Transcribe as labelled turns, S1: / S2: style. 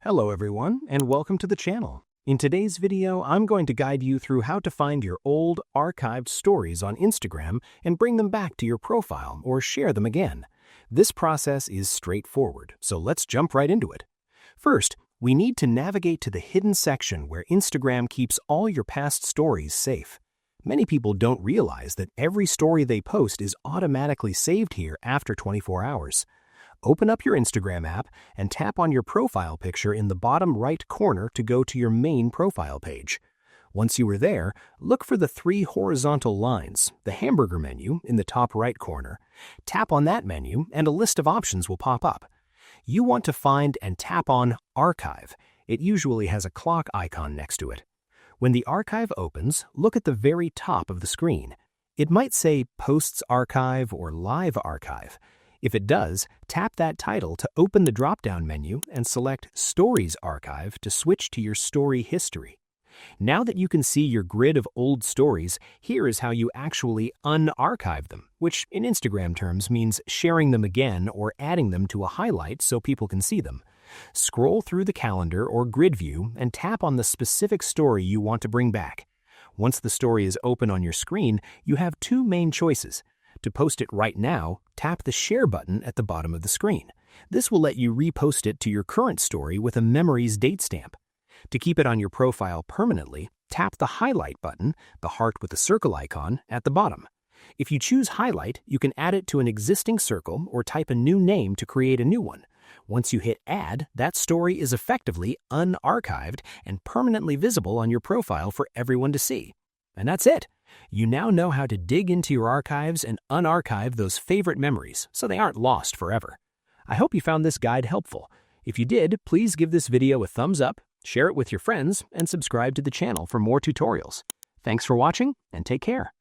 S1: Hello everyone, and welcome to the channel. In today's video, I'm going to guide you through how to find your old, archived stories on Instagram and bring them back to your profile or share them again. This process is straightforward, so let's jump right into it. First, we need to navigate to the hidden section where Instagram keeps all your past stories safe. Many people don't realize that every story they post is automatically saved here after 24 hours. Open up your Instagram app and tap on your profile picture in the bottom right corner to go to your main profile page. Once you are there, look for the three horizontal lines, the hamburger menu in the top right corner. Tap on that menu and a list of options will pop up. You want to find and tap on Archive. It usually has a clock icon next to it. When the archive opens, look at the very top of the screen. It might say Posts Archive or Live Archive. If it does, tap that title to open the drop-down menu and select Stories Archive to switch to your story history. Now that you can see your grid of old stories, here is how you actually unarchive them, which in Instagram terms means sharing them again or adding them to a highlight so people can see them. Scroll through the calendar or grid view and tap on the specific story you want to bring back. Once the story is open on your screen, you have two main choices. To post it right now, tap the Share button at the bottom of the screen. This will let you repost it to your current story with a Memories date stamp. To keep it on your profile permanently, tap the Highlight button, the heart with the circle icon, at the bottom. If you choose Highlight, you can add it to an existing circle or type a new name to create a new one. Once you hit Add, that story is effectively unarchived and permanently visible on your profile for everyone to see. And that's it. You now know how to dig into your archives and unarchive those favorite memories so they aren't lost forever. I hope you found this guide helpful. If you did, please give this video a thumbs up, share it with your friends, and subscribe to the channel for more tutorials. Thanks for watching, and take care.